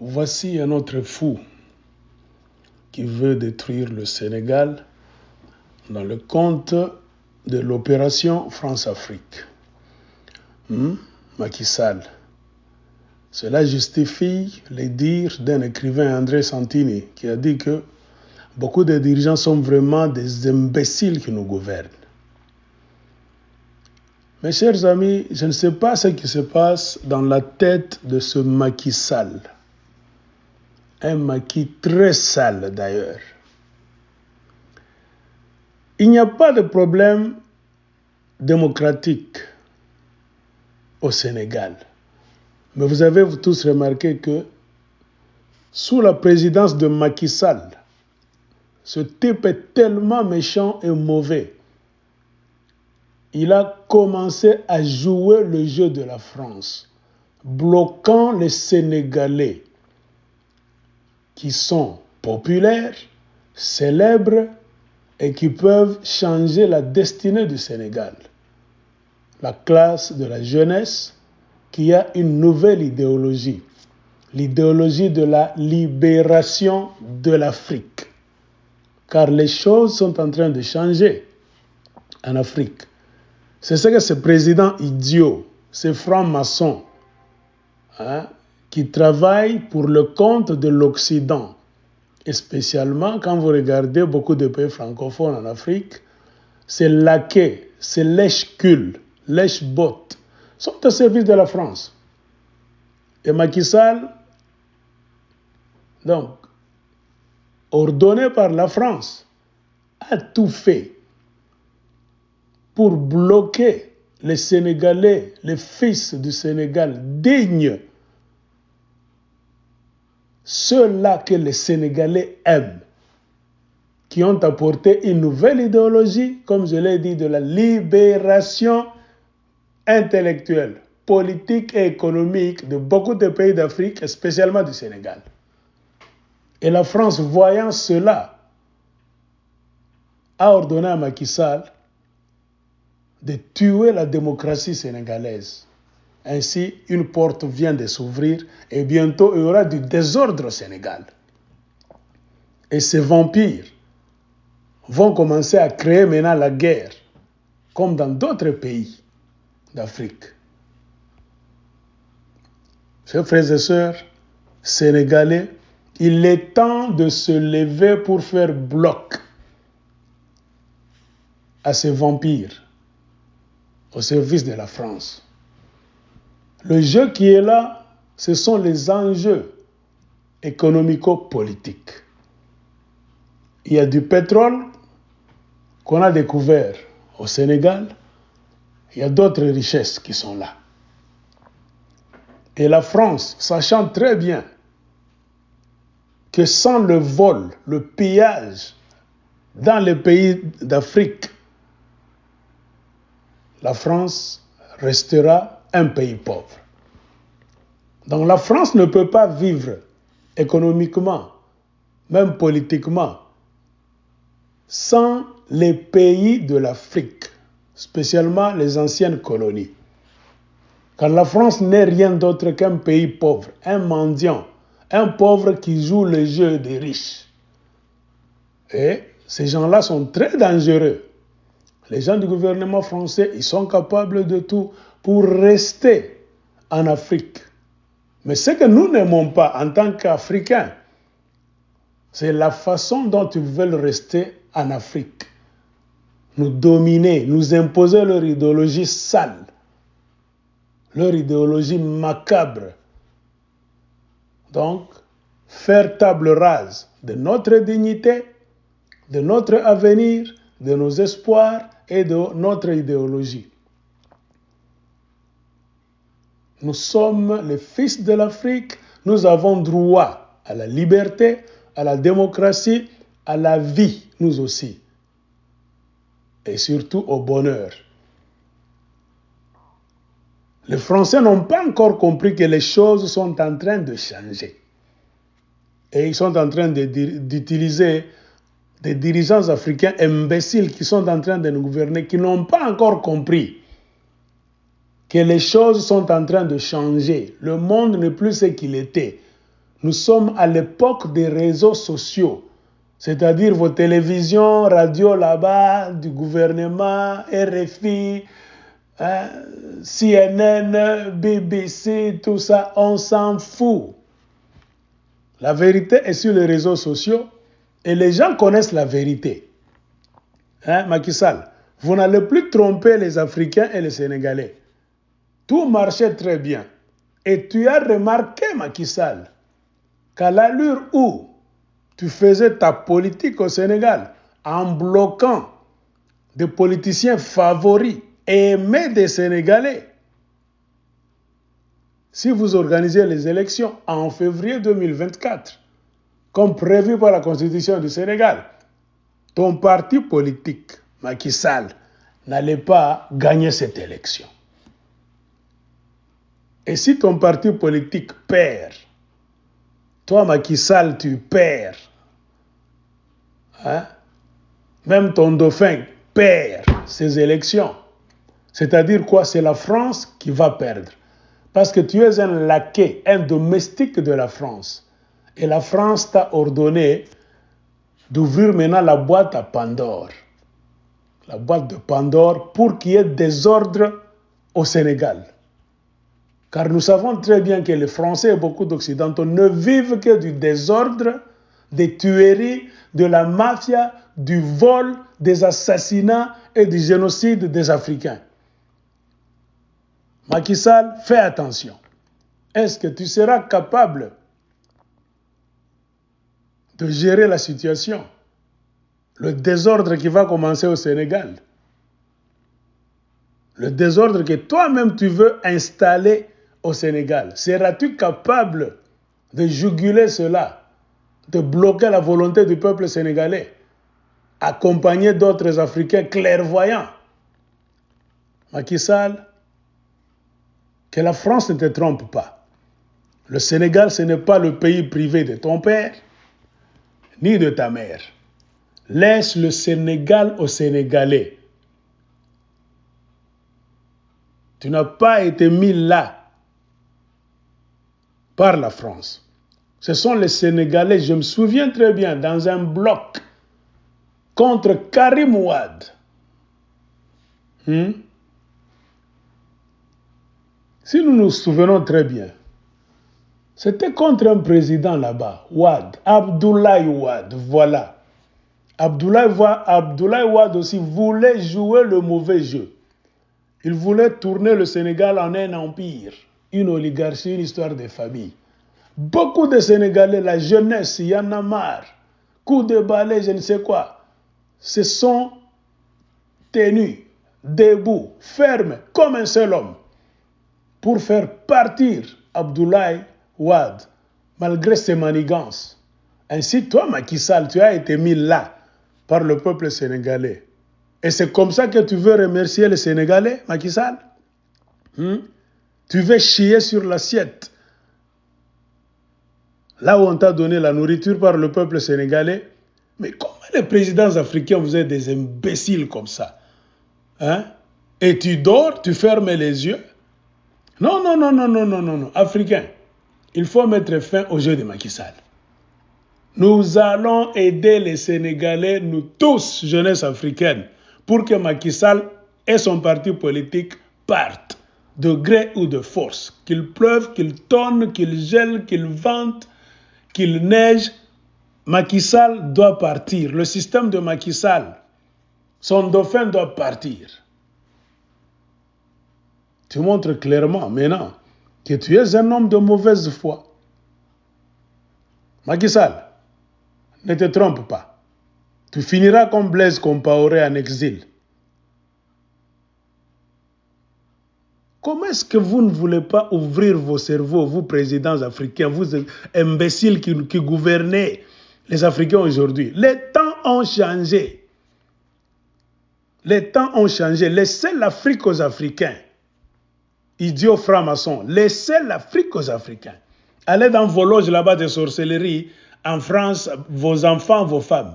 Voici un autre fou qui veut détruire le Sénégal dans le cadre de l'opération France-Afrique. Macky Sall. Cela justifie les dires d'un écrivain, André Santini, qui a dit que beaucoup de dirigeants sont vraiment des imbéciles qui nous gouvernent. Mes chers amis, je ne sais pas ce qui se passe dans la tête de ce Macky Sall. Un Macky très sale d'ailleurs. Il n'y a pas de problème démocratique au Sénégal. Mais vous avez tous remarqué que sous la présidence de Macky Sall, ce type est tellement méchant et mauvais. Il a commencé à jouer le jeu de la France, bloquant les Sénégalais qui sont populaires, célèbres et qui peuvent changer la destinée du Sénégal. La classe de la jeunesse qui a une nouvelle idéologie, l'idéologie de la libération de l'Afrique. Car les choses sont en train de changer en Afrique. C'est ce que ce président idiot, ces francs-maçons, qui travaillent pour le compte de l'Occident, et spécialement quand vous regardez beaucoup de pays francophones en Afrique, ces laquais, ces lèche-culs, lèche-bottes, sont au service de la France. Et Macky Sall, donc, ordonné par la France, a tout fait pour bloquer les Sénégalais, les fils du Sénégal dignes, ceux-là que les Sénégalais aiment, qui ont apporté une nouvelle idéologie, comme je l'ai dit, de la libération intellectuelle, politique et économique de beaucoup de pays d'Afrique, et spécialement du Sénégal. Et la France, voyant cela, a ordonné à Macky Sall de tuer la démocratie sénégalaise. Ainsi, une porte vient de s'ouvrir et bientôt il y aura du désordre au Sénégal. Et ces vampires vont commencer à créer maintenant la guerre, comme dans d'autres pays d'Afrique. Chers frères et sœurs sénégalais, il est temps de se lever pour faire bloc à ces vampires au service de la France. Le jeu qui est là, ce sont les enjeux économico-politiques. Il y a du pétrole qu'on a découvert au Sénégal. Il y a d'autres richesses qui sont là. Et la France, sachant très bien que sans le vol, le pillage dans les pays d'Afrique, la France restera un pays pauvre. Donc la France ne peut pas vivre économiquement, même politiquement, sans les pays de l'Afrique, spécialement les anciennes colonies. Car la France n'est rien d'autre qu'un pays pauvre, un mendiant, un pauvre qui joue le jeu des riches. Et ces gens-là sont très dangereux. Les gens du gouvernement français, ils sont capables de tout pour rester en Afrique. Mais ce que nous n'aimons pas en tant qu'Africains, c'est la façon dont ils veulent rester en Afrique. Nous dominer, nous imposer leur idéologie sale, leur idéologie macabre. Donc, faire table rase de notre dignité, de notre avenir, de nos espoirs et de notre idéologie. Nous sommes les fils de l'Afrique, nous avons droit à la liberté, à la démocratie, à la vie, nous aussi. Et surtout au bonheur. Les Français n'ont pas encore compris que les choses sont en train de changer. Et ils sont en train d'utiliser des dirigeants africains imbéciles qui sont en train de nous gouverner, qui n'ont pas encore compris que les choses sont en train de changer. Le monde n'est plus ce qu'il était. Nous sommes à l'époque des réseaux sociaux, c'est-à-dire vos télévisions, radios là-bas, du gouvernement, RFI, hein, CNN, BBC, tout ça, on s'en fout. La vérité est sur les réseaux sociaux et les gens connaissent la vérité. Hein, Macky Sall, vous n'allez plus tromper les Africains et les Sénégalais. Tout marchait très bien. Et tu as remarqué, Macky Sall, qu'à l'allure où tu faisais ta politique au Sénégal en bloquant des politiciens favoris et aimés des Sénégalais, si vous organisez les élections en février 2024, comme prévu par la Constitution du Sénégal, ton parti politique, Macky Sall, n'allait pas gagner cette élection. Et si ton parti politique perd, toi, Macky Sall, tu perds. Hein? Même ton dauphin perd ces élections. C'est-à-dire quoi? C'est la France qui va perdre. Parce que tu es un laquais, un domestique de la France. Et la France t'a ordonné d'ouvrir maintenant la boîte à Pandore. La boîte de Pandore pour qu'il y ait désordre au Sénégal. Car nous savons très bien que les Français et beaucoup d'Occidentaux ne vivent que du désordre, des tueries, de la mafia, du vol, des assassinats et du génocide des Africains. Macky Sall, fais attention. Est-ce que tu seras capable de gérer la situation? Le désordre qui va commencer au Sénégal. Le désordre que toi-même tu veux installer au Sénégal. Seras-tu capable de juguler cela, de bloquer la volonté du peuple sénégalais, accompagné d'autres Africains clairvoyants? Macky Sall, que la France ne te trompe pas. Le Sénégal, ce n'est pas le pays privé de ton père, ni de ta mère. Laisse le Sénégal aux Sénégalais. Tu n'as pas été mis là par la France. Ce sont les Sénégalais, je me souviens très bien, dans un bloc contre Karim Wade. Si nous nous souvenons très bien, c'était contre un président là-bas, Wade, Abdoulaye Wade, voilà. Abdoulaye Wade aussi voulait jouer le mauvais jeu. Il voulait tourner le Sénégal en un empire, une oligarchie, une histoire de famille. Beaucoup de Sénégalais, la jeunesse, il y en a marre, coup de balai, je ne sais quoi, se sont tenus, debout, fermes, comme un seul homme, pour faire partir Abdoulaye Wade, malgré ses manigances. Ainsi, toi, Macky Sall, tu as été mis là par le peuple sénégalais. Et c'est comme ça que tu veux remercier les Sénégalais, Macky Sall? Tu veux chier sur l'assiette. Là où on t'a donné la nourriture par le peuple sénégalais. Mais comment les présidents africains, vous êtes des imbéciles comme ça? Hein? Et tu dors, tu fermes les yeux? Non, non, non, non, non, non, non, non. Africains, il faut mettre fin au jeu de Macky Sall. Nous allons aider les Sénégalais, nous tous, jeunesse africaine, pour que Macky Sall et son parti politique partent, de gré ou de force. Qu'il pleuve, qu'il tonne, qu'il gèle, qu'il vente, qu'il neige, Macky Sall doit partir. Le système de Macky Sall, son dauphin doit partir. Tu montres clairement maintenant que tu es un homme de mauvaise foi. Macky Sall, ne te trompe pas. Tu finiras comme Blaise Compaoré en exil. Comment est-ce que vous ne voulez pas ouvrir vos cerveaux, vous présidents africains, vous imbéciles qui gouvernez les Africains aujourd'hui? Les temps ont changé. Les temps ont changé. Laissez l'Afrique aux Africains. Idiots francs-maçons, laissez l'Afrique aux Africains. Allez dans vos loges là-bas de sorcellerie, en France, vos enfants, vos femmes.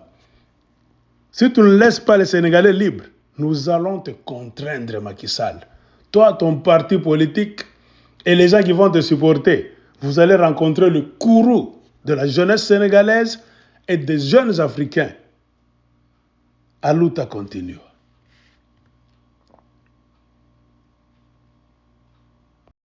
Si tu ne laisses pas les Sénégalais libres, nous allons te contraindre, Macky Sall. Toi, ton parti politique et les gens qui vont te supporter, vous allez rencontrer le courroux de la jeunesse sénégalaise et des jeunes Africains. A luta continua.